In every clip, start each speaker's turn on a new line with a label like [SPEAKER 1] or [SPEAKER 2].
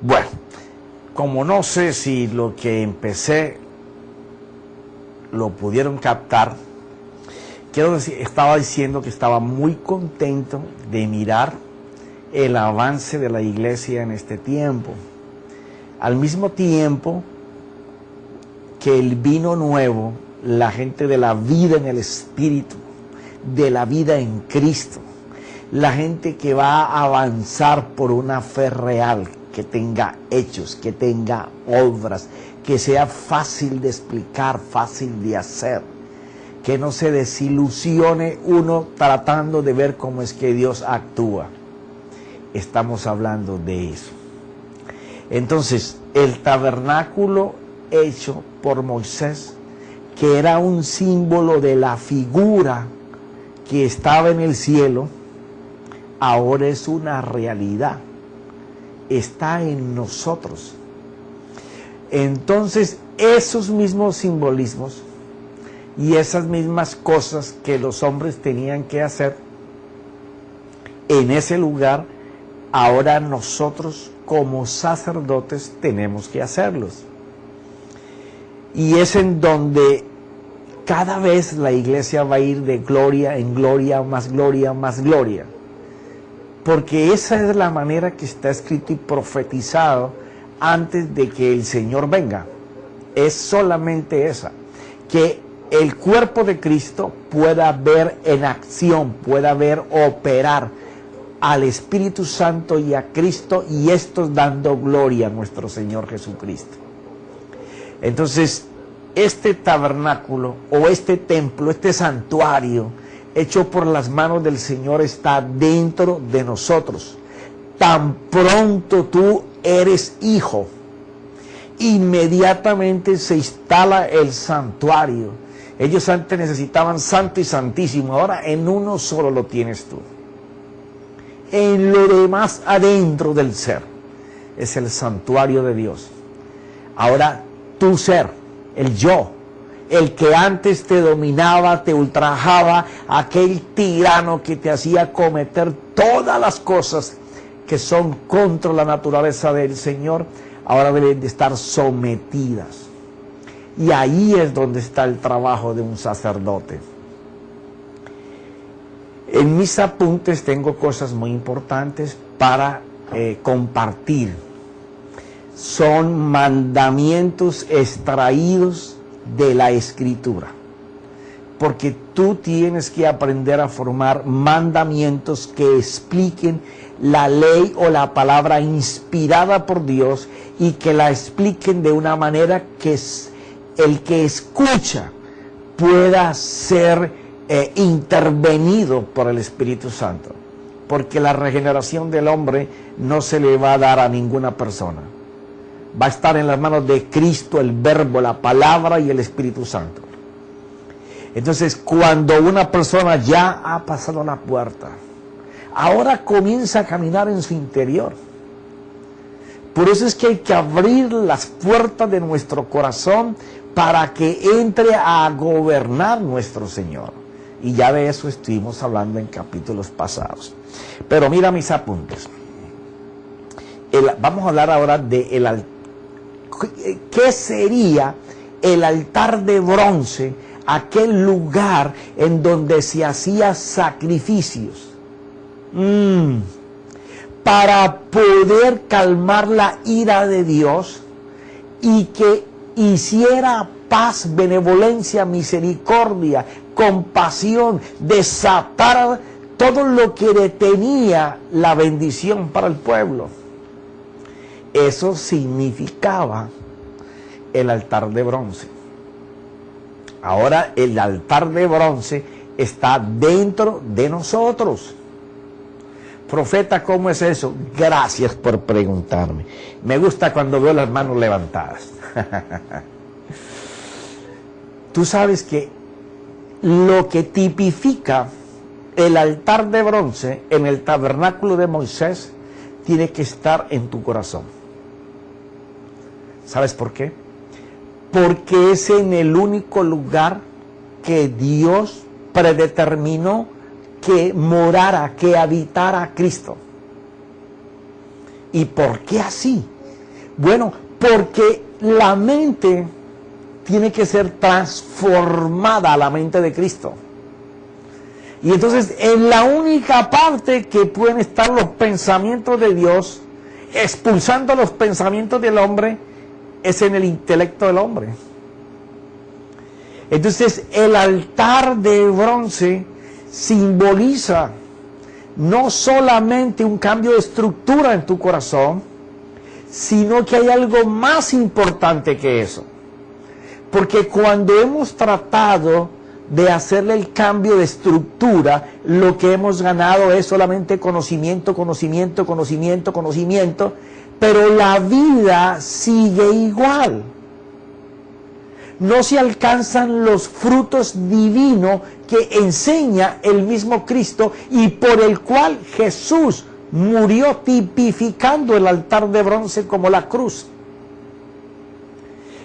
[SPEAKER 1] Bueno, como no sé si lo que empecé lo pudieron captar, quiero decir, estaba diciendo que estaba muy contento de mirar el avance de la iglesia en este tiempo. Al mismo tiempo que el vino nuevo, la gente de la vida en el Espíritu, de la vida en Cristo, la gente que va a avanzar por una fe real, que tenga hechos, que tenga obras, que sea fácil de explicar, fácil de hacer, que no se desilusione uno tratando de ver cómo es que Dios actúa. Estamos hablando de eso. Entonces, el tabernáculo hecho por Moisés, que era un símbolo de la figura que estaba en el cielo, ahora es una realidad. Está en nosotros. Entonces, esos mismos simbolismos y esas mismas cosas que los hombres tenían que hacer en ese lugar, ahora nosotros como sacerdotes tenemos que hacerlos. Y es en donde cada vez la iglesia va a ir de gloria en gloria, más gloria, más gloria. Porque esa es la manera que está escrito y profetizado antes de que el Señor venga. Es solamente esa, que el cuerpo de Cristo pueda ver en acción, pueda ver operar al Espíritu Santo y a Cristo, y estos dando gloria a nuestro Señor Jesucristo. Entonces, este tabernáculo o este templo, este santuario hecho por las manos del Señor está dentro de nosotros. Tan pronto tú eres hijo, inmediatamente se instala el santuario. Ellos antes necesitaban santo y santísimo, ahora en uno solo lo tienes tú. En lo demás adentro del ser es el santuario de Dios. Ahora tu ser, el yo, el que antes te dominaba, te ultrajaba, aquel tirano que te hacía cometer todas las cosas que son contra la naturaleza del Señor, ahora deben de estar sometidas. Y ahí es donde está el trabajo de un sacerdote. En mis apuntes tengo cosas muy importantes para compartir. Son mandamientos extraídos de la Escritura, porque tú tienes que aprender a formar mandamientos que expliquen la ley o la palabra inspirada por Dios, y que la expliquen de una manera que el que escucha pueda ser intervenido por el Espíritu Santo, porque la regeneración del hombre no se le va a dar a ninguna persona. Va a estar en las manos de Cristo, el Verbo, la palabra y el Espíritu Santo. Entonces, cuando una persona ya ha pasado la puerta, ahora comienza a caminar en su interior. Por eso es que hay que abrir las puertas de nuestro corazón para que entre a gobernar nuestro Señor. Y ya de eso estuvimos hablando en capítulos pasados. Pero mira mis apuntes. Vamos a hablar ahora del altar. ¿Qué sería el altar de bronce? Aquel lugar en donde se hacían sacrificios para poder calmar la ira de Dios, y que hiciera paz, benevolencia, misericordia, compasión, desatar todo lo que detenía la bendición para el pueblo. Eso significaba el altar de bronce. Ahora el altar de bronce está dentro de nosotros. Profeta, ¿cómo es eso? Gracias por preguntarme. Me gusta cuando veo las manos levantadas. Tú sabes que lo que tipifica el altar de bronce en el tabernáculo de Moisés tiene que estar en tu corazón. ¿Sabes por qué? Porque es en el único lugar que Dios predeterminó que morara, que habitara Cristo. ¿Y por qué así? Bueno, porque la mente tiene que ser transformada a la mente de Cristo. Y entonces en la única parte que pueden estar los pensamientos de Dios, expulsando los pensamientos del hombre, es en el intelecto del hombre. Entonces el altar de bronce simboliza no solamente un cambio de estructura en tu corazón, sino que hay algo más importante que eso. Porque cuando hemos tratado de hacerle el cambio de estructura, lo que hemos ganado es solamente conocimiento, conocimiento, conocimiento, conocimiento, pero la vida sigue igual. No se alcanzan los frutos divinos que enseña el mismo Cristo y por el cual Jesús murió, tipificando el altar de bronce como la cruz.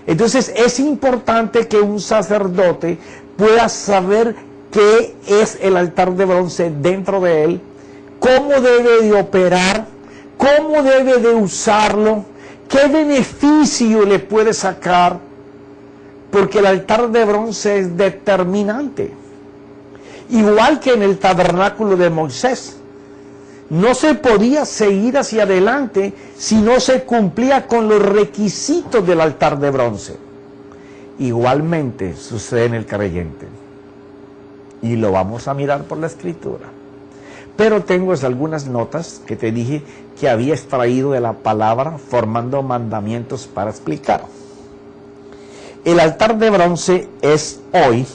[SPEAKER 1] Entonces es importante que un sacerdote pueda saber qué es el altar de bronce dentro de él, cómo debe de operar, cómo debe de usarlo, qué beneficio le puede sacar, porque el altar de bronce es determinante. Igual que en el tabernáculo de Moisés, no se podía seguir hacia adelante si no se cumplía con los requisitos del altar de bronce. Igualmente sucede en el creyente. Y lo vamos a mirar por la Escritura. Pero tengo algunas notas que te dije que había extraído de la palabra, formando mandamientos para explicar. El altar de bronce es hoy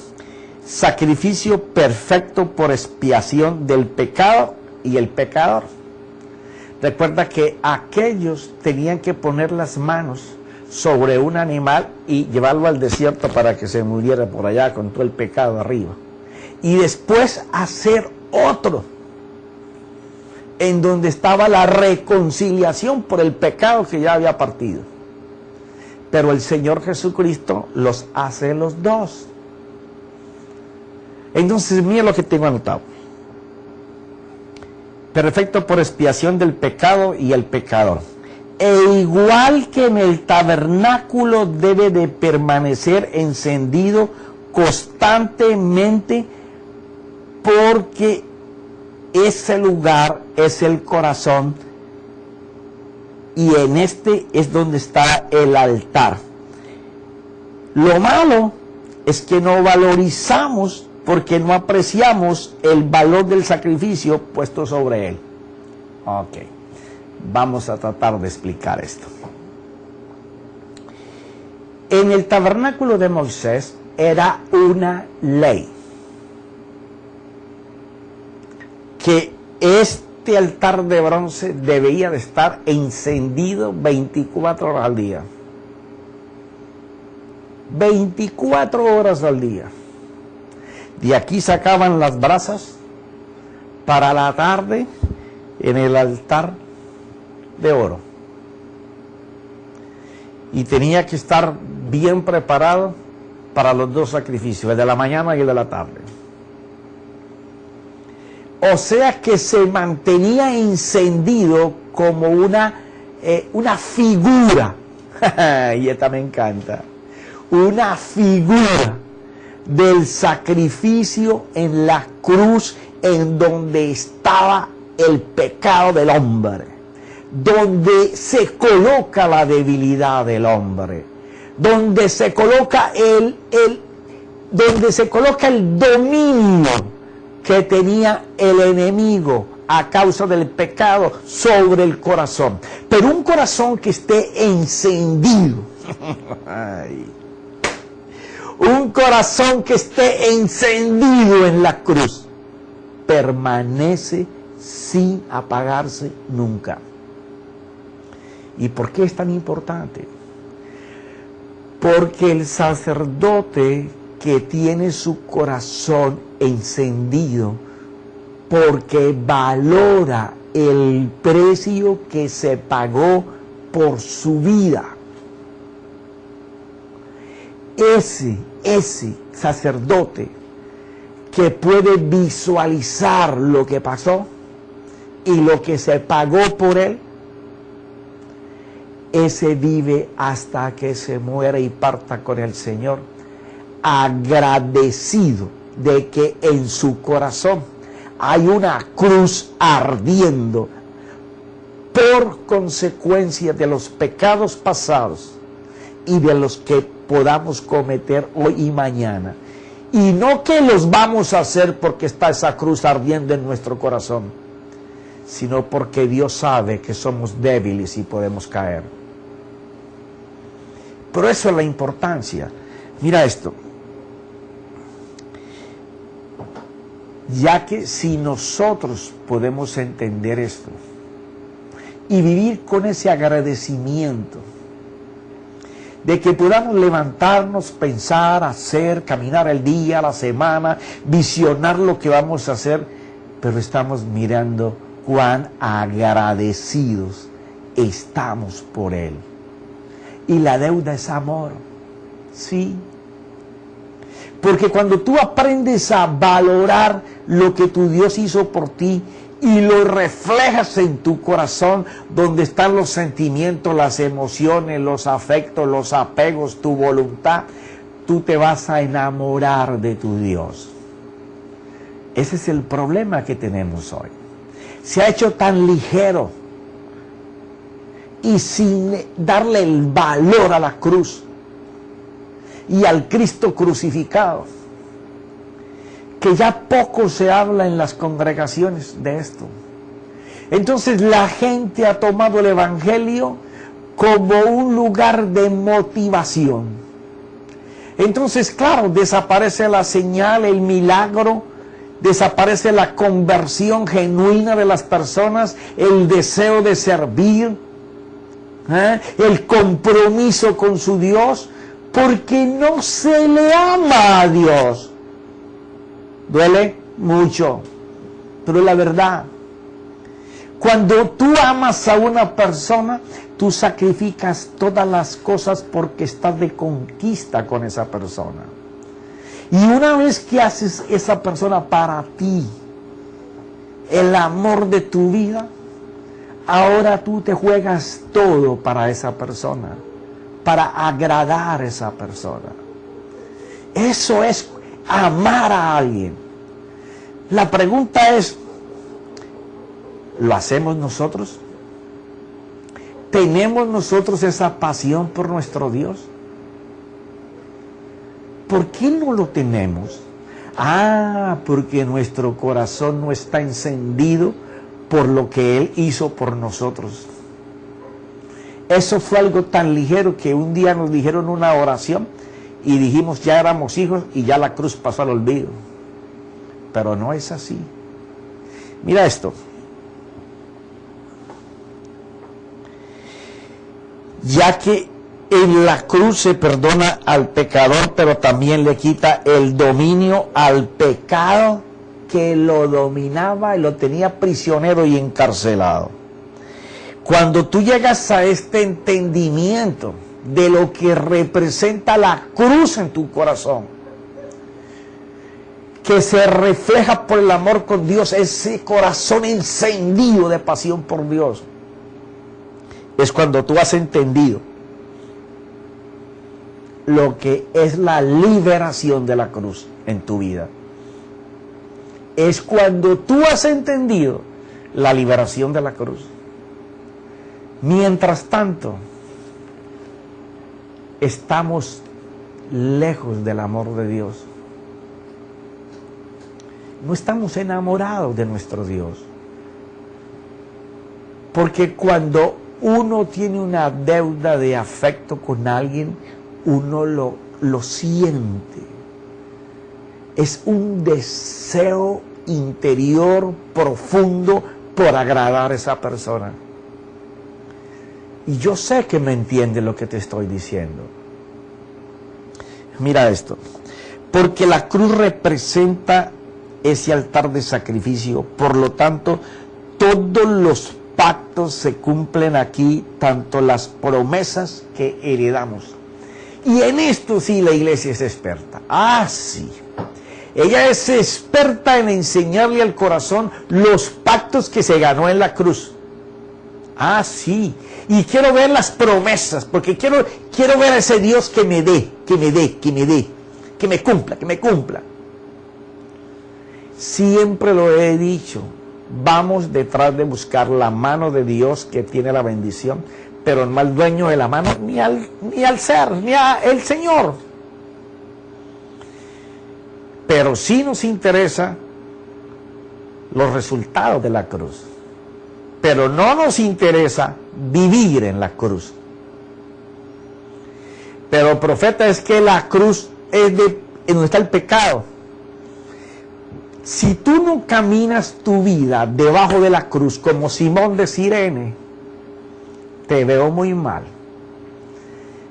[SPEAKER 1] sacrificio perfecto por expiación del pecado y el pecador. Recuerda que aquellos tenían que poner las manos sobre un animal y llevarlo al desierto para que se muriera por allá con todo el pecado arriba. Y después hacer otro, en donde estaba la reconciliación por el pecado que ya había partido. Pero el Señor Jesucristo los hace los dos. Entonces, mira lo que tengo anotado. Perfecto por expiación del pecado y el pecador. E igual que en el tabernáculo debe de permanecer encendido constantemente, porque ese lugar es el corazón y en este es donde está el altar. Lo malo es que no valorizamos, porque no apreciamos el valor del sacrificio puesto sobre él. Ok, vamos a tratar de explicar esto. En el tabernáculo de Moisés era una ley que este altar de bronce debía de estar encendido 24 horas al día. 24 horas al día. De aquí sacaban las brasas para la tarde en el altar de oro. Y tenía que estar bien preparado para los dos sacrificios, el de la mañana y el de la tarde. O sea que se mantenía encendido como una figura, y esta me encanta, una figura del sacrificio en la cruz, en donde estaba el pecado del hombre, donde se coloca la debilidad del hombre, donde se coloca donde se coloca el dominio que tenía el enemigo a causa del pecado sobre el corazón. Pero un corazón que esté encendido, un corazón que esté encendido en la cruz, permanece sin apagarse nunca. ¿Y por qué es tan importante? Porque el sacerdote que tiene su corazón encendido, porque valora el precio que se pagó por su vida, ese sacerdote que puede visualizar lo que pasó y lo que se pagó por él, ese vive hasta que se muera y parta con el Señor, agradecido de que en su corazón hay una cruz ardiendo por consecuencia de los pecados pasados y de los que podamos cometer hoy y mañana. Y no que los vamos a hacer porque está esa cruz ardiendo en nuestro corazón, sino porque Dios sabe que somos débiles y podemos caer. Por eso es la importancia. Mira esto. Ya que si nosotros podemos entender esto y vivir con ese agradecimiento de que podamos levantarnos, pensar, hacer, caminar el día, la semana, visionar lo que vamos a hacer, pero estamos mirando cuán agradecidos estamos por Él. Y la deuda es amor, sí. Porque cuando tú aprendes a valorar lo que tu Dios hizo por ti y lo reflejas en tu corazón, donde están los sentimientos, las emociones, los afectos, los apegos, tu voluntad, tú te vas a enamorar de tu Dios. Ese es el problema que tenemos hoy. Se ha hecho tan ligero y sin darle el valor a la cruz y al Cristo crucificado, que ya poco se habla en las congregaciones de esto. Entonces la gente ha tomado el Evangelio como un lugar de motivación. Entonces, claro, desaparece la señal, el milagro, desaparece la conversión genuina de las personas, el deseo de servir, el compromiso con su Dios, porque no se le ama a Dios. Duele mucho, pero es la verdad. Cuando tú amas a una persona, tú sacrificas todas las cosas porque estás de conquista con esa persona. Y una vez que haces esa persona para ti, el amor de tu vida, ahora tú te juegas todo para esa persona, para agradar a esa persona. Eso es amar a alguien. La pregunta es, ¿lo hacemos nosotros? ¿Tenemos nosotros esa pasión por nuestro Dios? ¿Por qué no lo tenemos? Porque nuestro corazón no está encendido por lo que Él hizo por nosotros. Eso fue algo tan ligero que un día nos dijeron una oración y dijimos ya éramos hijos y ya la cruz pasó al olvido. Pero no es así. Mira esto. Ya que en la cruz se perdona al pecador, pero también le quita el dominio al pecado que lo dominaba y lo tenía prisionero y encarcelado. Cuando tú llegas a este entendimiento de lo que representa la cruz en tu corazón, que se refleja por el amor con Dios, ese corazón encendido de pasión por Dios, es cuando tú has entendido lo que es la liberación de la cruz en tu vida. Es cuando tú has entendido la liberación de la cruz. Mientras tanto, estamos lejos del amor de Dios. No estamos enamorados de nuestro Dios. Porque cuando uno tiene una deuda de afecto con alguien, uno lo siente. Es un deseo interior profundo por agradar a esa persona. Y yo sé que me entiende lo que te estoy diciendo. Mira esto. Porque la cruz representa ese altar de sacrificio. Por lo tanto, todos los pactos se cumplen aquí, tanto las promesas que heredamos. Y en esto sí la iglesia es experta. Sí. Ella es experta en enseñarle al corazón los pactos que se ganó en la cruz. Ah, sí. Y quiero ver las promesas, porque quiero ver a ese Dios que me dé, que me cumpla. Siempre lo he dicho, vamos detrás de buscar la mano de Dios que tiene la bendición, pero no al dueño de la mano, ni al ser, ni al Señor. Pero sí nos interesa los resultados de la cruz. Pero no nos interesa vivir en la cruz. Pero profeta, es que la cruz es en donde está el pecado. Si tú no caminas tu vida debajo de la cruz como Simón de Cirene, te veo muy mal.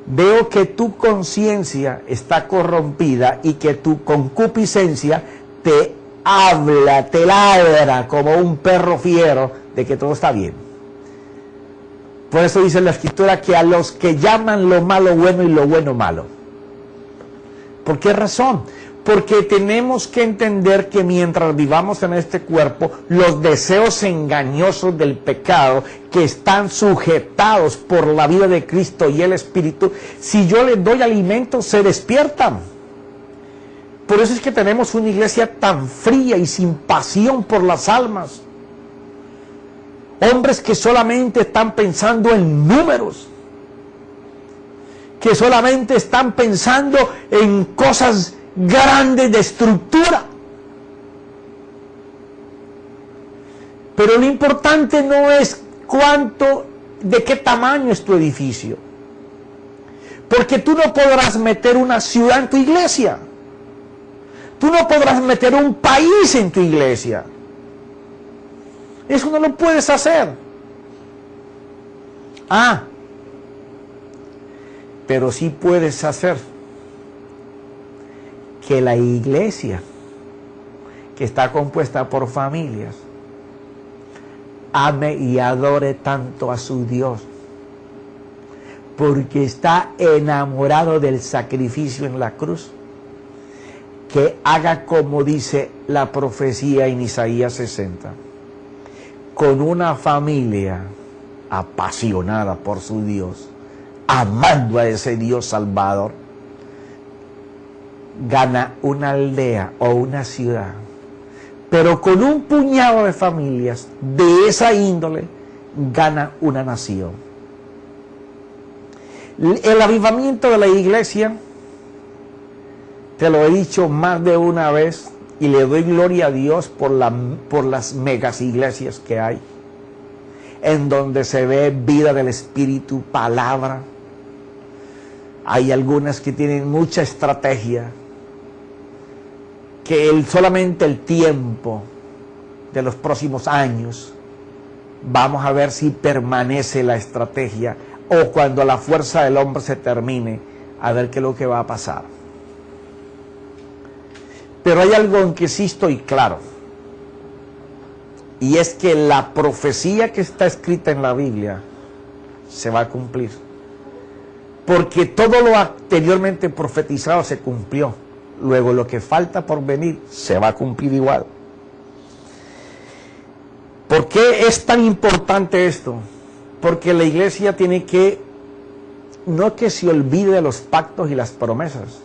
[SPEAKER 1] Veo que tu conciencia está corrompida y que tu concupiscencia te habla, te ladra como un perro fiero de que todo está bien. Por eso dice la Escritura que a los que llaman lo malo bueno y lo bueno malo. ¿Por qué razón? Porque tenemos que entender que mientras vivamos en este cuerpo, los deseos engañosos del pecado que están sujetados por la vida de Cristo y el Espíritu, si yo les doy alimento, se despiertan. Por eso es que tenemos una iglesia tan fría y sin pasión por las almas. Hombres que solamente están pensando en números, que solamente están pensando en cosas grandes de estructura. Pero lo importante no es de qué tamaño es tu edificio. Porque tú no podrás meter una ciudad en tu iglesia. Tú no podrás meter un país en tu iglesia. Eso no lo puedes hacer. Pero sí puedes hacer que la iglesia, que está compuesta por familias, ame y adore tanto a su Dios, porque está enamorado del sacrificio en la cruz, que haga como dice la profecía en Isaías 60, con una familia apasionada por su Dios, amando a ese Dios salvador, gana una aldea o una ciudad, pero con un puñado de familias de esa índole, gana una nación. El avivamiento de la iglesia, te lo he dicho más de una vez, y le doy gloria a Dios por las megas iglesias que hay, en donde se ve vida del Espíritu, palabra. Hay algunas que tienen mucha estrategia, que solamente el tiempo de los próximos años vamos a ver si permanece la estrategia, o cuando la fuerza del hombre se termine, a ver qué es lo que va a pasar. Pero hay algo en que sí estoy claro, y es que la profecía que está escrita en la Biblia se va a cumplir, porque todo lo anteriormente profetizado se cumplió. Luego lo que falta por venir se va a cumplir igual. ¿Por qué es tan importante esto? Porque la iglesia tiene que, no que se olvide de los pactos y las promesas.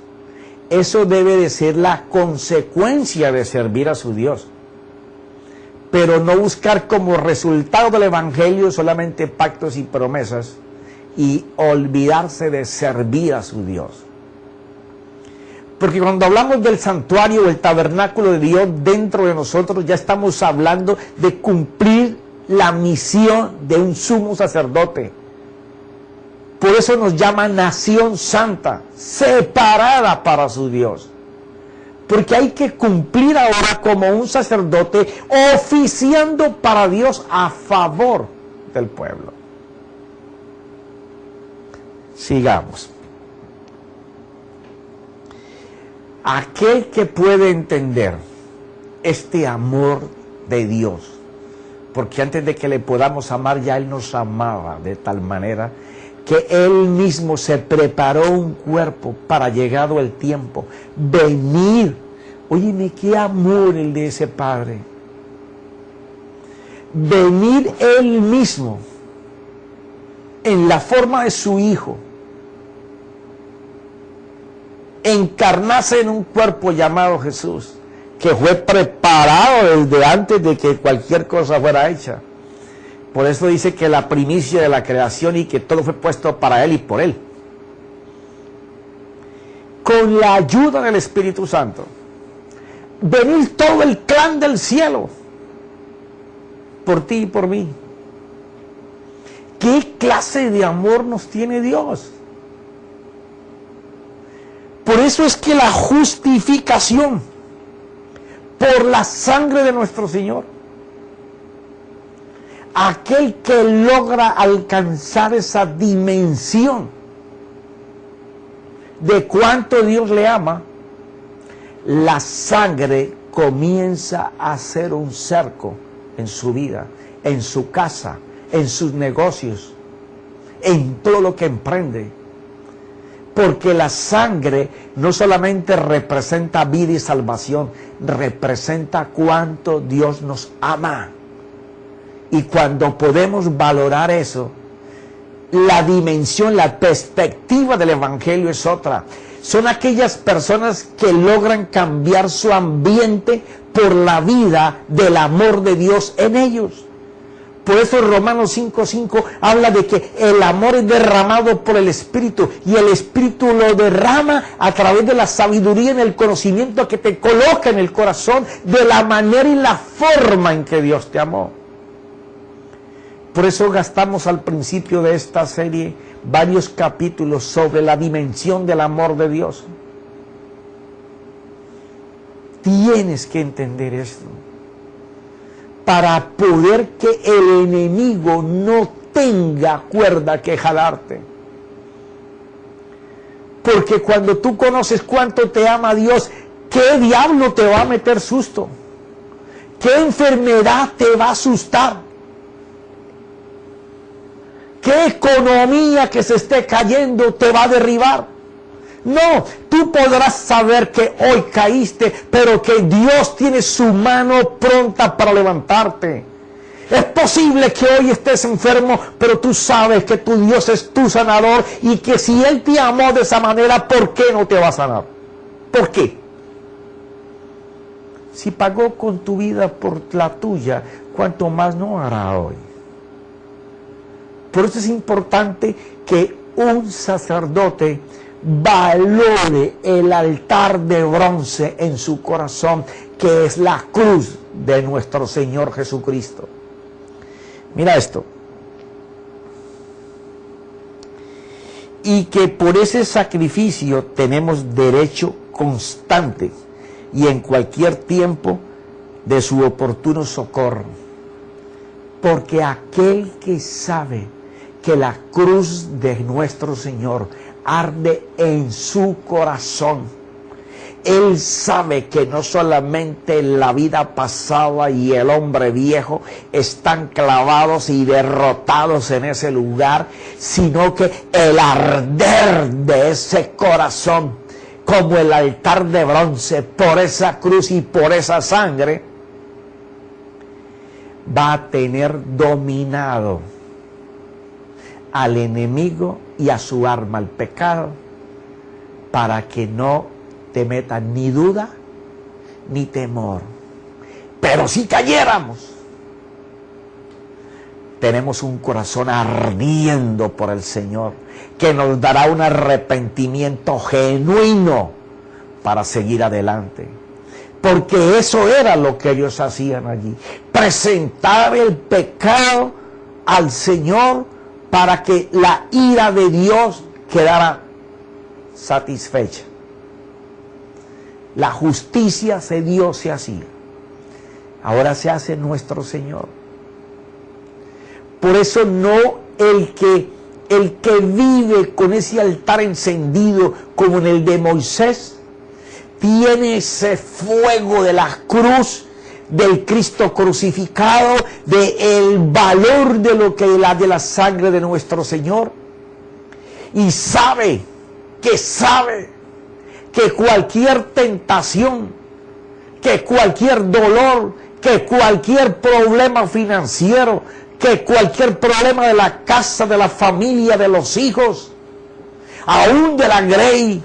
[SPEAKER 1] Eso debe de ser la consecuencia de servir a su Dios. Pero no buscar como resultado del evangelio solamente pactos y promesas y olvidarse de servir a su Dios. Porque cuando hablamos del santuario o el tabernáculo de Dios dentro de nosotros, ya estamos hablando de cumplir la misión de un sumo sacerdote. Por eso nos llama nación santa, separada para su Dios. Porque hay que cumplir ahora como un sacerdote, oficiando para Dios a favor del pueblo. Sigamos. Aquel que puede entender este amor de Dios, porque antes de que le podamos amar, ya Él nos amaba de tal manera que Él mismo se preparó un cuerpo para, llegado el tiempo, venir. Óyeme, qué amor el de ese Padre. Venir Él mismo en la forma de su Hijo, encarnarse en un cuerpo llamado Jesús, que fue preparado desde antes de que cualquier cosa fuera hecha. Por eso dice que la primicia de la creación y que todo fue puesto para Él y por Él. Con la ayuda del Espíritu Santo, venir todo el clan del cielo por ti y por mí. ¿Qué clase de amor nos tiene Dios? Por eso es que la justificación por la sangre de nuestro Señor, aquel que logra alcanzar esa dimensión de cuánto Dios le ama, la sangre comienza a hacer un cerco en su vida, en su casa, en sus negocios, en todo lo que emprende. Porque la sangre no solamente representa vida y salvación, representa cuánto Dios nos ama. Y cuando podemos valorar eso, la dimensión, la perspectiva del Evangelio es otra. Son aquellas personas que logran cambiar su ambiente por la vida del amor de Dios en ellos. Por eso Romanos 5:5 habla de que el amor es derramado por el Espíritu y el Espíritu lo derrama a través de la sabiduría y el conocimiento que te coloca en el corazón de la manera y la forma en que Dios te amó. Por eso gastamos al principio de esta serie varios capítulos sobre la dimensión del amor de Dios. Tienes que entender esto para poder que el enemigo no tenga cuerda que jalarte. Porque cuando tú conoces cuánto te ama Dios, ¿qué diablo te va a meter susto? ¿Qué enfermedad te va a asustar? ¿Qué economía que se esté cayendo te va a derribar? No, tú podrás saber que hoy caíste, pero que Dios tiene su mano pronta para levantarte. Es posible que hoy estés enfermo, pero tú sabes que tu Dios es tu sanador y que si Él te amó de esa manera, ¿por qué no te va a sanar? ¿Por qué? Si pagó con tu vida por la tuya, ¿cuánto más no hará hoy? Por eso es importante que un sacerdote valore el altar de bronce en su corazón, que es la cruz de nuestro Señor Jesucristo. Mira esto. Y que por ese sacrificio tenemos derecho constante y en cualquier tiempo de su oportuno socorro. Porque aquel que sabe que la cruz de nuestro Señor arde en su corazón, Él sabe que no solamente la vida pasada y el hombre viejo están clavados y derrotados en ese lugar, sino que el arder de ese corazón, como el altar de bronce, por esa cruz y por esa sangre, va a tener dominado al enemigo y a su arma, al pecado, para que no te meta ni duda ni temor. Pero si cayéramos, tenemos un corazón ardiendo por el Señor, que nos dará un arrepentimiento genuino para seguir adelante. Porque eso era lo que ellos hacían allí, presentar el pecado al Señor para que la ira de Dios quedara satisfecha. La justicia de Dios se hacía, ahora se hace nuestro Señor. Por eso no el que vive con ese altar encendido como en el de Moisés, tiene ese fuego de la cruz, del Cristo crucificado, del valor de lo que de la sangre de nuestro Señor, y sabe que cualquier tentación, que cualquier dolor, que cualquier problema financiero, que cualquier problema de la casa, de la familia, de los hijos, aún de la grey,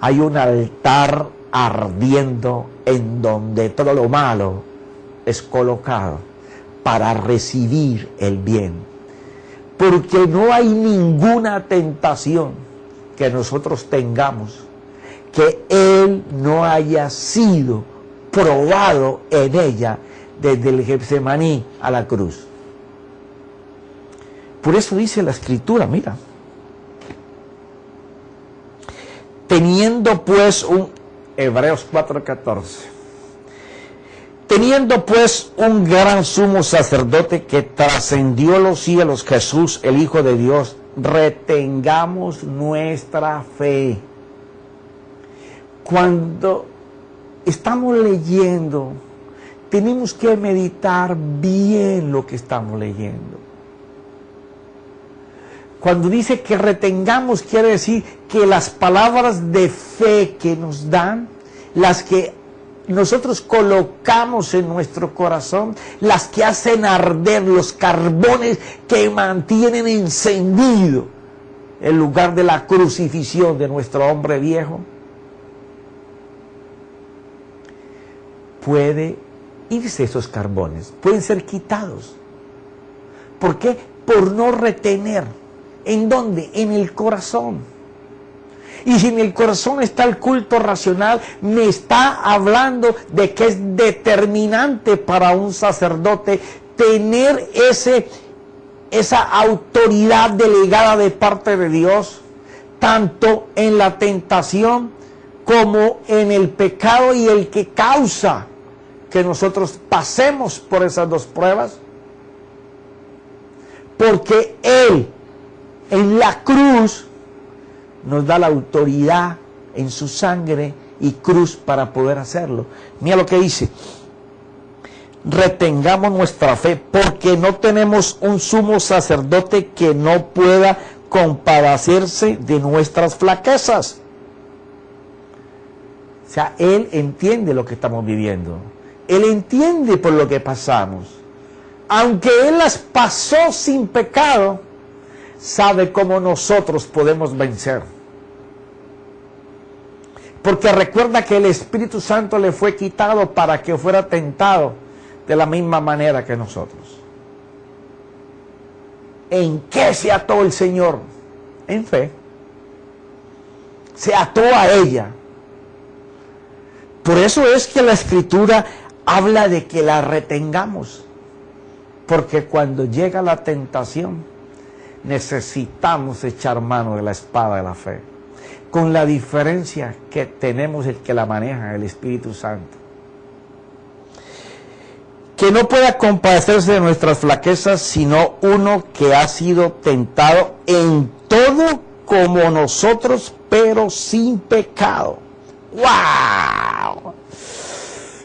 [SPEAKER 1] hay un altar ardiendo en donde todo lo malo es colocado para recibir el bien. Porque no hay ninguna tentación que nosotros tengamos que Él no haya sido probado en ella desde el Getsemaní a la cruz. Por eso dice la Escritura, mira, teniendo pues Hebreos 4:14, teniendo pues un gran sumo sacerdote que trascendió los cielos, Jesús, el Hijo de Dios, retengamos nuestra fe. Cuando estamos leyendo, tenemos que meditar bien lo que estamos leyendo. Cuando dice que retengamos, quiere decir que las palabras de fe que nos dan, las que nosotros colocamos en nuestro corazón, las que hacen arder, los carbones que mantienen encendido el lugar de la crucifixión de nuestro hombre viejo, puede irse esos carbones, pueden ser quitados. ¿Por qué? Por no retener. ¿En dónde? En el corazón. Y si en el corazón está el culto racional, me está hablando de que es determinante para un sacerdote tener esa autoridad delegada de parte de Dios, tanto en la tentación como en el pecado y el que causa que nosotros pasemos por esas dos pruebas. Porque Él, en la cruz, nos da la autoridad en su sangre y cruz para poder hacerlo. Mira lo que dice: retengamos nuestra fe, porque no tenemos un sumo sacerdote que no pueda compadecerse de nuestras flaquezas. O sea, Él entiende lo que estamos viviendo. Él entiende por lo que pasamos. Aunque Él las pasó sin pecado, sabe cómo nosotros podemos vencer. Porque recuerda que el Espíritu Santo le fue quitado para que fuera tentado de la misma manera que nosotros. ¿En qué se ató el Señor? En fe. Se ató a ella. Por eso es que la Escritura habla de que la retengamos. Porque cuando llega la tentación, necesitamos echar mano de la espada de la fe. Con la diferencia que tenemos el que la maneja, el Espíritu Santo. Que no pueda compadecerse de nuestras flaquezas, sino uno que ha sido tentado en todo como nosotros, pero sin pecado. ¡Wow!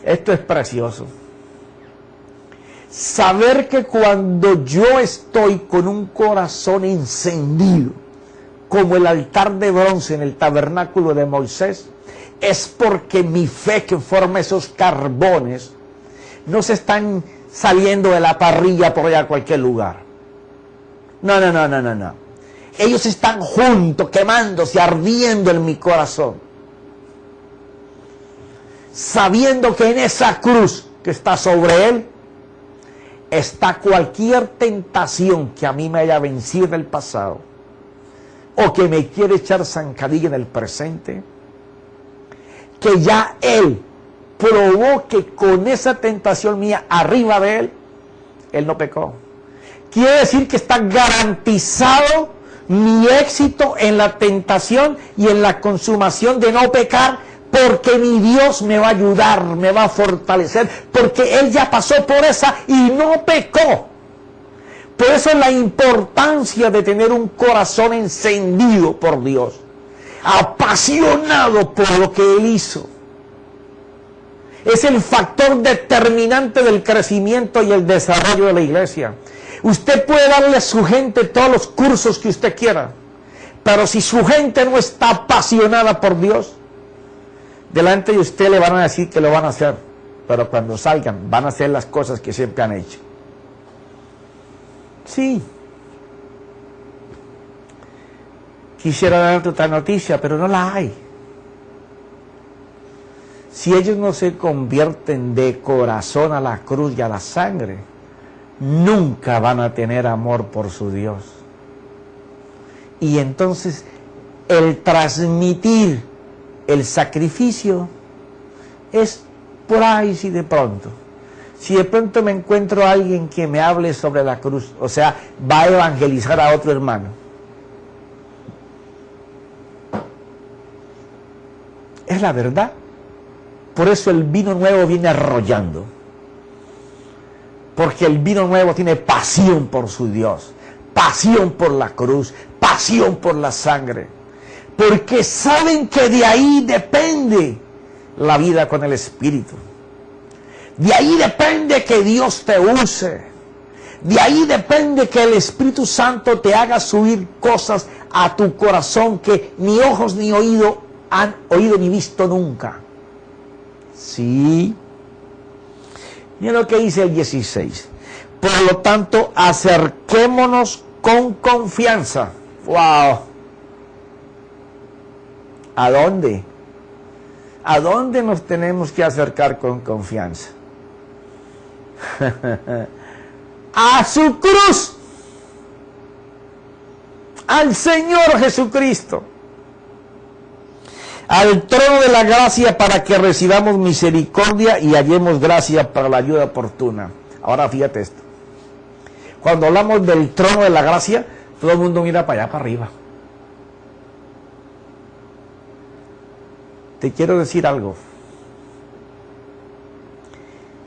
[SPEAKER 1] Esto es precioso. Saber que cuando yo estoy con un corazón encendido, como el altar de bronce en el tabernáculo de Moisés, es porque mi fe que forma esos carbones no se están saliendo de la parrilla por allá a cualquier lugar. No. Ellos están juntos, quemándose, ardiendo en mi corazón. Sabiendo que en esa cruz que está sobre él, está cualquier tentación que a mí me haya vencido en el pasado, o que me quiere echar zancadilla en el presente, que ya él probó que con esa tentación mía arriba de él no pecó. Quiere decir que está garantizado mi éxito en la tentación y en la consumación de no pecar, porque mi Dios me va a ayudar, me va a fortalecer, porque Él ya pasó por esa y no pecó. Por eso la importancia de tener un corazón encendido por Dios, apasionado por lo que Él hizo. Es el factor determinante del crecimiento y el desarrollo de la iglesia. Usted puede darle a su gente todos los cursos que usted quiera, pero si su gente no está apasionada por Dios, delante de usted le van a decir que lo van a hacer, pero cuando salgan van a hacer las cosas que siempre han hecho. Sí. Quisiera darte otra noticia, pero no la hay. Si ellos no se convierten de corazón a la cruz y a la sangre, nunca van a tener amor por su Dios. Y entonces el transmitir el sacrificio es por ahí si de pronto. Si de pronto me encuentro a alguien que me hable sobre la cruz, o sea, va a evangelizar a otro hermano. Es la verdad. Por eso el vino nuevo viene arrollando. Porque el vino nuevo tiene pasión por su Dios, pasión por la cruz, pasión por la sangre. Porque saben que de ahí depende la vida con el Espíritu. De ahí depende que Dios te use. De ahí depende que el Espíritu Santo te haga subir cosas a tu corazón que ni ojos ni oído han oído ni visto nunca. Sí. Mira lo que dice el 16. Por lo tanto, acerquémonos con confianza. ¡Wow! ¿A dónde? ¿A dónde nos tenemos que acercar con confianza? A su cruz. Al Señor Jesucristo. Al trono de la gracia para que recibamos misericordia y hallemos gracia para la ayuda oportuna. Ahora fíjate esto. Cuando hablamos del trono de la gracia, todo el mundo mira para allá, para arriba. Te quiero decir algo.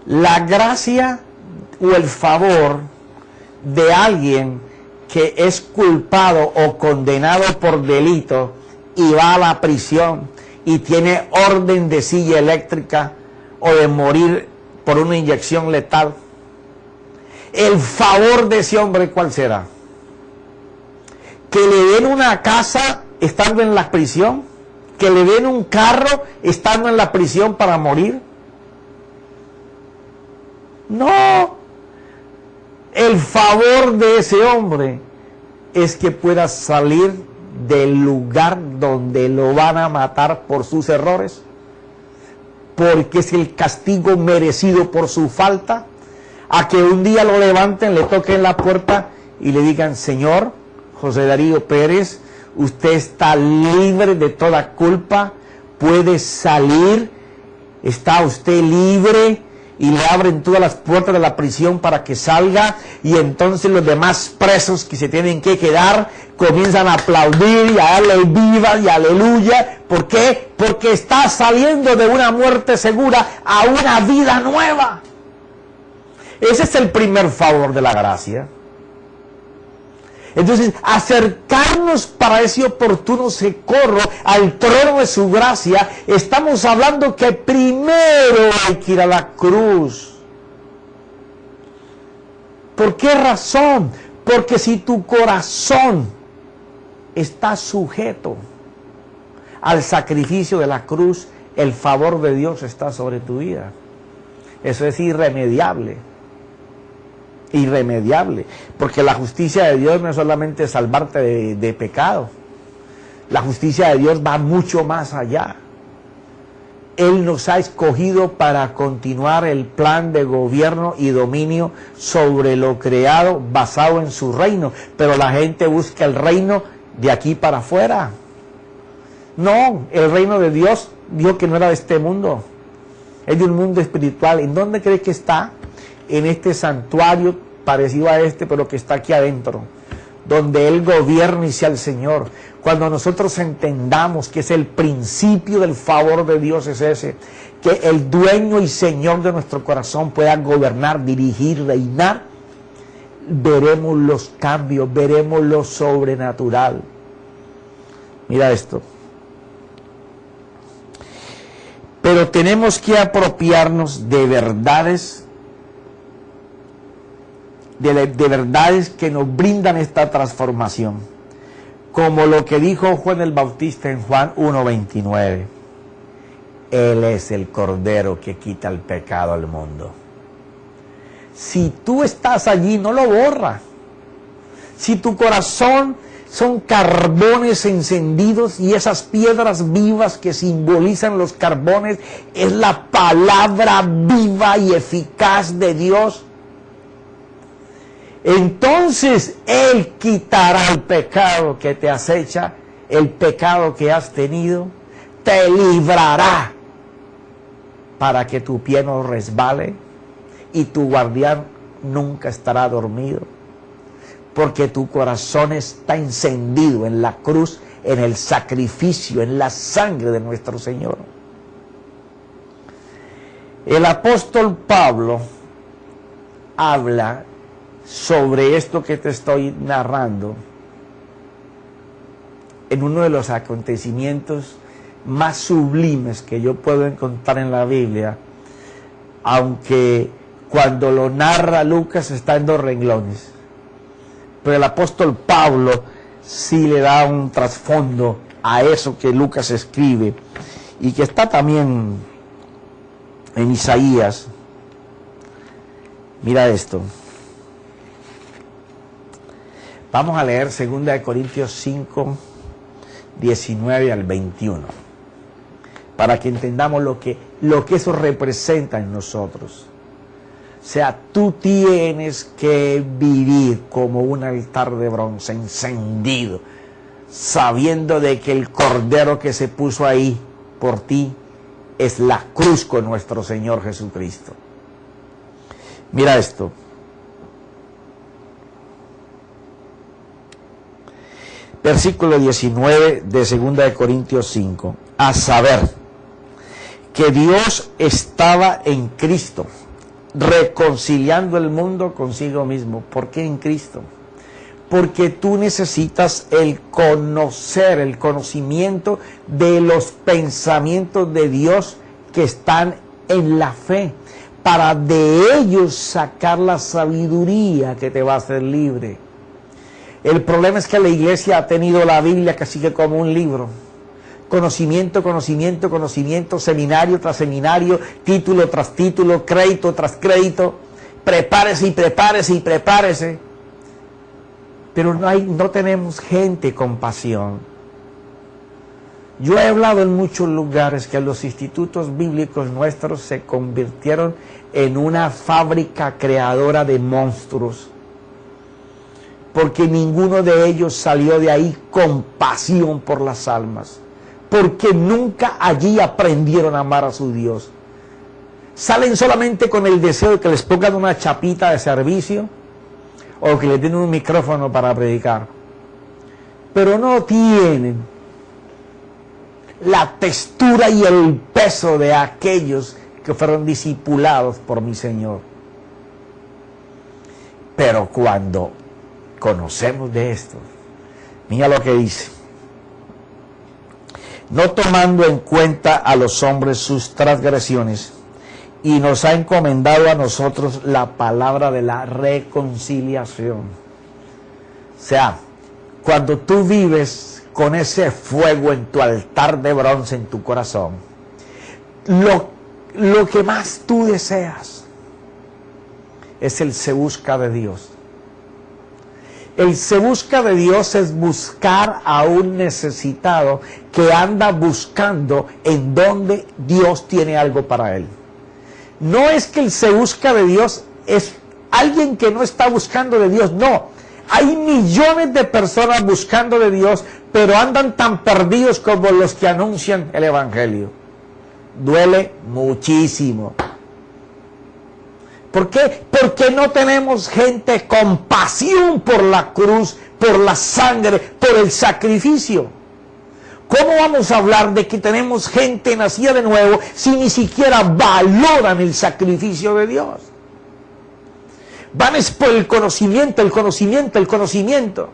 [SPEAKER 1] La gracia o el favor de alguien que es culpado o condenado por delito y va a la prisión y tiene orden de silla eléctrica o de morir por una inyección letal, el favor de ese hombre, ¿cuál será? ¿Que le den una casa estando en la prisión? ¿Que le den un carro estando en la prisión para morir? No. El favor de ese hombre es que pueda salir del lugar donde lo van a matar por sus errores, porque es el castigo merecido por su falta, a que un día lo levanten, le toquen la puerta y le digan: señor José Darío Pérez, usted está libre de toda culpa, puede salir, está usted libre, y le abren todas las puertas de la prisión para que salga, y entonces los demás presos que se tienen que quedar comienzan a aplaudir y a darle viva y aleluya. ¿Por qué? Porque está saliendo de una muerte segura a una vida nueva. Ese es el primer favor de la gracia. Entonces, acercarnos para ese oportuno socorro al trono de su gracia, estamos hablando que primero hay que ir a la cruz. ¿Por qué razón? Porque si tu corazón está sujeto al sacrificio de la cruz, el favor de Dios está sobre tu vida. Eso es irremediable. Irremediable, porque la justicia de Dios no es solamente salvarte de pecado. La justicia de Dios va mucho más allá. Él nos ha escogido para continuar el plan de gobierno y dominio sobre lo creado basado en su reino, pero la gente busca el reino de aquí para afuera. No, el reino de Dios dijo que no era de este mundo, es de un mundo espiritual. ¿En dónde cree que está? En este santuario parecido a este, pero que está aquí adentro, donde Él gobierna y sea el Señor. Cuando nosotros entendamos que es el principio del favor de Dios, es ese, que el dueño y Señor de nuestro corazón pueda gobernar, dirigir, reinar, veremos los cambios, veremos lo sobrenatural. Mira esto. Pero tenemos que apropiarnos de verdades, de verdades que nos brindan esta transformación, como lo que dijo Juan el Bautista en Juan 1:29. Él es el Cordero que quita el pecado al mundo. Si tú estás allí, no lo borra. Si tu corazón son carbones encendidos y esas piedras vivas que simbolizan los carbones es la palabra viva y eficaz de Dios, entonces Él quitará el pecado que te acecha, el pecado que has tenido, te librará para que tu pie no resbale y tu guardián nunca estará dormido. Porque tu corazón está encendido en la cruz, en el sacrificio, en la sangre de nuestro Señor. El apóstol Pablo habla sobre esto que te estoy narrando en uno de los acontecimientos más sublimes que yo puedo encontrar en la Biblia, aunque cuando lo narra Lucas está en 2 renglones. Pero el apóstol Pablo sí le da un trasfondo a eso que Lucas escribe y que está también en Isaías. Mira esto. Vamos a leer 2 Corintios 5, 19 al 21, para que entendamos lo que eso representa en nosotros. O sea, tú tienes que vivir como un altar de bronce encendido, sabiendo de que el Cordero que se puso ahí por ti es la cruz con nuestro Señor Jesucristo. Mira esto. Versículo 19 de 2 Corintios 5. A saber, que Dios estaba en Cristo, reconciliando el mundo consigo mismo. ¿Por qué en Cristo? Porque tú necesitas el conocimiento de los pensamientos de Dios que están en la fe, para de ellos sacar la sabiduría que te va a hacer libre. El problema es que la iglesia ha tenido la Biblia casi que como un libro. Conocimiento, conocimiento, conocimiento, seminario tras seminario, título tras título, crédito tras crédito. Prepárese y prepárese y prepárese. Pero no tenemos gente con pasión. Yo he hablado en muchos lugares que los institutos bíblicos nuestros se convirtieron en una fábrica creadora de monstruos, porque ninguno de ellos salió de ahí con pasión por las almas, porque nunca allí aprendieron a amar a su Dios. Salen solamente con el deseo de que les pongan una chapita de servicio o que les den un micrófono para predicar, pero no tienen la textura y el peso de aquellos que fueron discipulados por mi Señor. Pero cuando conocemos de esto, mira lo que dice: no tomando en cuenta a los hombres sus transgresiones, y nos ha encomendado a nosotros la palabra de la reconciliación. O sea, cuando tú vives con ese fuego en tu altar de bronce en tu corazón, lo que más tú deseas es el se busca de Dios. El se busca de Dios es buscar a un necesitado que anda buscando en donde Dios tiene algo para él. No es que el se busca de Dios es alguien que no está buscando de Dios, no. Hay millones de personas buscando de Dios, pero andan tan perdidos como los que anuncian el Evangelio. Duele muchísimo. ¿Por qué? Porque no tenemos gente con pasión por la cruz, por la sangre, por el sacrificio. ¿Cómo vamos a hablar de que tenemos gente nacida de nuevo si ni siquiera valoran el sacrificio de Dios? Van es por el conocimiento, el conocimiento, el conocimiento.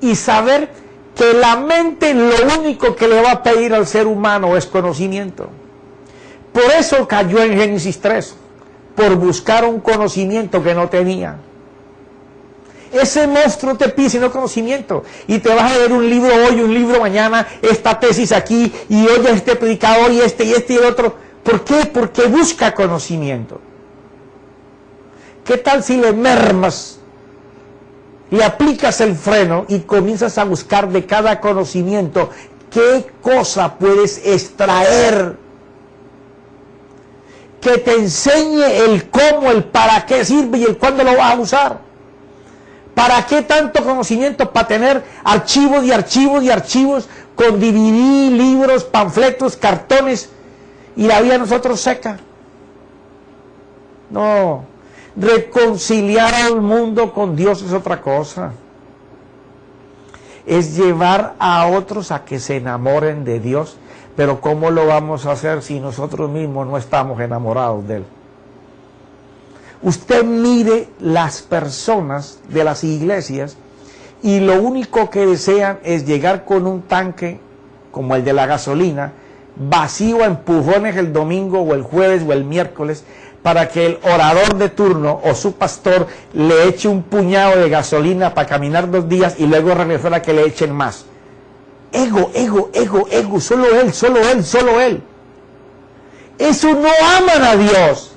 [SPEAKER 1] Y saber que la mente lo único que le va a pedir al ser humano es conocimiento. Por eso cayó en Génesis 3, por buscar un conocimiento que no tenía. Ese monstruo te pide sino conocimiento. Y te vas a leer un libro hoy, un libro mañana, esta tesis aquí, y oye este predicador, y este y el otro. ¿Por qué? Porque busca conocimiento. ¿Qué tal si le mermas, le aplicas el freno y comienzas a buscar de cada conocimiento qué cosa puedes extraer? Que te enseñe el cómo, el para qué sirve y el cuándo lo vas a usar. ¿Para qué tanto conocimiento? Para tener archivos y archivos y archivos con DVD, libros, panfletos, cartones y la vida de nosotros seca. No, reconciliar al mundo con Dios es otra cosa. Es llevar a otros a que se enamoren de Dios. Pero ¿cómo lo vamos a hacer si nosotros mismos no estamos enamorados de Él? Usted mire las personas de las iglesias y lo único que desean es llegar con un tanque como el de la gasolina, vacío a empujones el domingo o el jueves o el miércoles, para que el orador de turno o su pastor le eche un puñado de gasolina para caminar 2 días y luego regresar a que le echen más. Ego, ego, ego, ego, solo él, solo él, solo él. Eso no aman a Dios.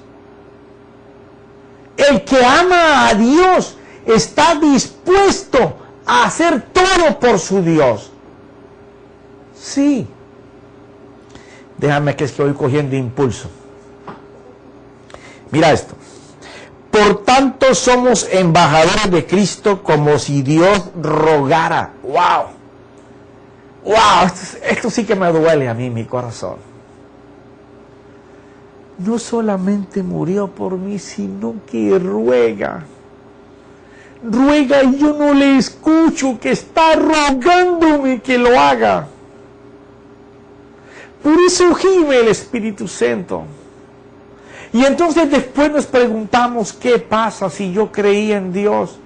[SPEAKER 1] El que ama a Dios está dispuesto a hacer todo por su Dios. Sí. Déjame que es que voy cogiendo impulso. Mira esto. Por tanto somos embajadores de Cristo como si Dios rogara. ¡Wow! ¡Wow! Esto sí que me duele a mí, mi corazón. No solamente murió por mí, sino que ruega. Ruega y yo no le escucho, que está rogándome que lo haga. Por eso gime el Espíritu Santo. Y entonces después nos preguntamos, ¿qué pasa si yo creí en Dios?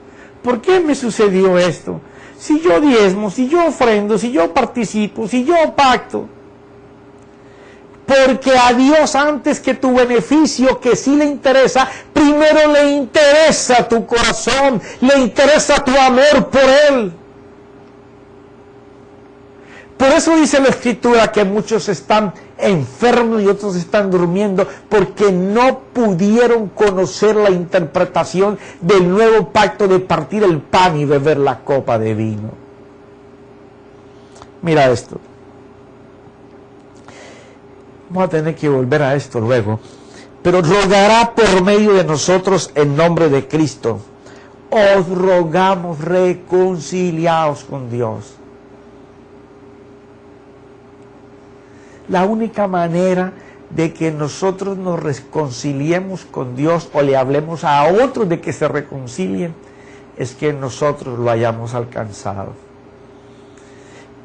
[SPEAKER 1] ¿Por qué me sucedió esto? Si yo diezmo, si yo ofrendo, si yo participo, si yo pacto. Porque a Dios, antes que tu beneficio, que sí le interesa, primero le interesa tu corazón, le interesa tu amor por Él. Por eso dice la Escritura que muchos están enfermos y otros están durmiendo, porque no pudieron conocer la interpretación del nuevo pacto de partir el pan y beber la copa de vino. Mira esto. Vamos a tener que volver a esto luego. Pero rogará por medio de nosotros en nombre de Cristo. Os rogamos, reconciliaos con Dios. La única manera de que nosotros nos reconciliemos con Dios o le hablemos a otros de que se reconcilien es que nosotros lo hayamos alcanzado.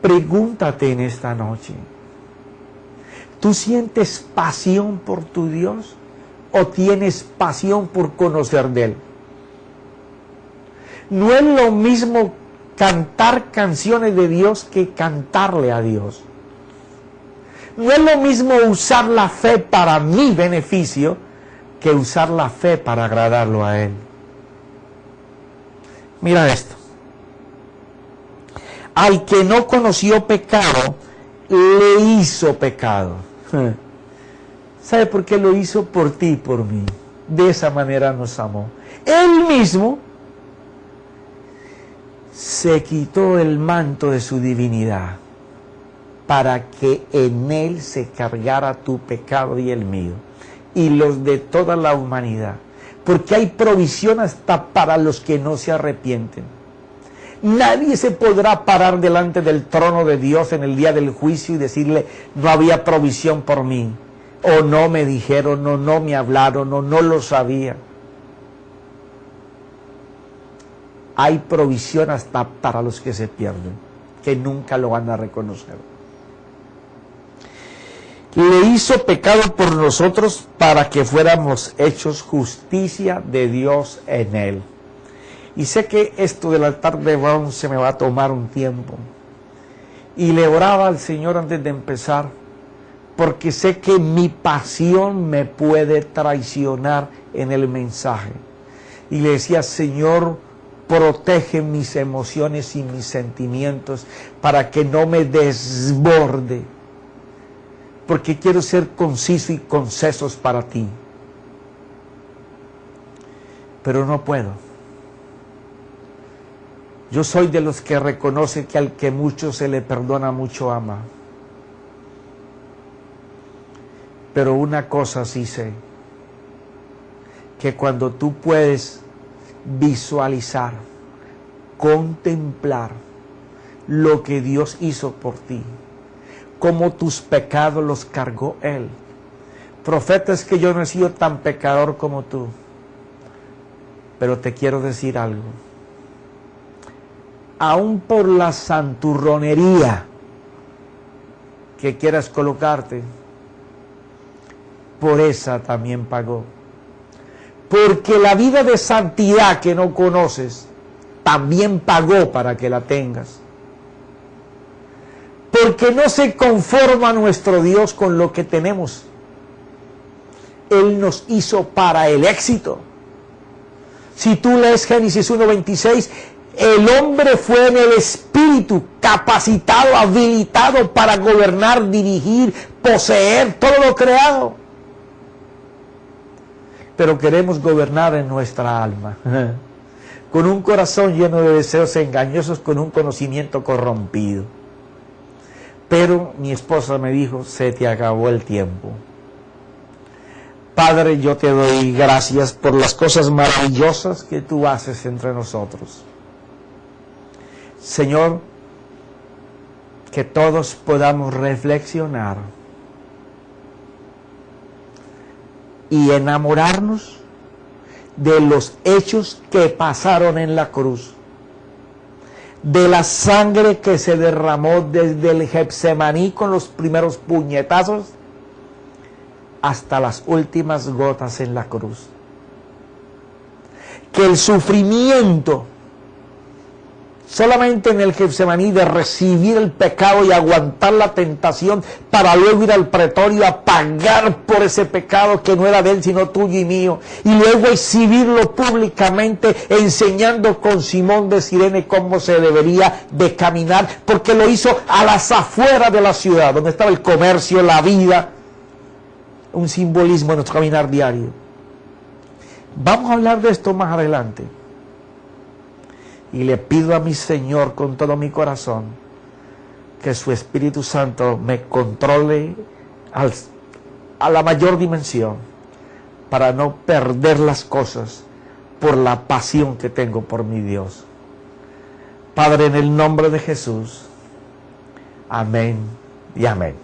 [SPEAKER 1] Pregúntate en esta noche, ¿tú sientes pasión por tu Dios o tienes pasión por conocer de Él? No es lo mismo cantar canciones de Dios que cantarle a Dios. No es lo mismo usar la fe para mi beneficio que usar la fe para agradarlo a Él. Mira esto. Al que no conoció pecado, le hizo pecado. ¿Sabe por qué lo hizo? Por ti y por mí. De esa manera nos amó. Él mismo se quitó el manto de su divinidad para que en Él se cargara tu pecado y el mío, y los de toda la humanidad, porque hay provisión hasta para los que no se arrepienten. Nadie se podrá parar delante del trono de Dios en el día del juicio y decirle, no había provisión por mí, o no me dijeron, o no me hablaron, o no lo sabía. Hay provisión hasta para los que se pierden, que nunca lo van a reconocer. Le hizo pecado por nosotros para que fuéramos hechos justicia de Dios en Él. Y sé que esto del altar de bronce me va a tomar un tiempo. Y le oraba al Señor antes de empezar, porque sé que mi pasión me puede traicionar en el mensaje. Y le decía, Señor, protege mis emociones y mis sentimientos para que no me desborde, porque quiero ser conciso y concesos para ti, pero no puedo. Yo soy de los que reconoce que al que mucho se le perdona, mucho ama. Pero una cosa sí sé, que cuando tú puedes visualizar, contemplar lo que Dios hizo por ti, cómo tus pecados los cargó Él. Profeta, es que yo no he sido tan pecador como tú, pero te quiero decir algo. Aún por la santurronería que quieras colocarte, por esa también pagó. Porque la vida de santidad que no conoces, también pagó para que la tengas. Porque no se conforma nuestro Dios con lo que tenemos. Él nos hizo para el éxito. Si tú lees Génesis 1:26, el hombre fue en el espíritu capacitado, habilitado para gobernar, dirigir, poseer todo lo creado. Pero queremos gobernar en nuestra alma, con un corazón lleno de deseos engañosos, con un conocimiento corrompido. Pero mi esposa me dijo, se te acabó el tiempo. Padre, yo te doy gracias por las cosas maravillosas que tú haces entre nosotros. Señor, que todos podamos reflexionar y enamorarnos de los hechos que pasaron en la cruz, de la sangre que se derramó desde el Getsemaní con los primeros puñetazos hasta las últimas gotas en la cruz. Que el sufrimiento solamente en el Getsemaní de recibir el pecado y aguantar la tentación para luego ir al pretorio a pagar por ese pecado que no era de él sino tuyo y mío, y luego exhibirlo públicamente enseñando con Simón de Cirene cómo se debería de caminar, porque lo hizo a las afueras de la ciudad donde estaba el comercio, la vida, un simbolismo de nuestro caminar diario. Vamos a hablar de esto más adelante. Y le pido a mi Señor con todo mi corazón que su Espíritu Santo me controle a la mayor dimensión para no perder las cosas por la pasión que tengo por mi Dios. Padre, en el nombre de Jesús, amén y amén.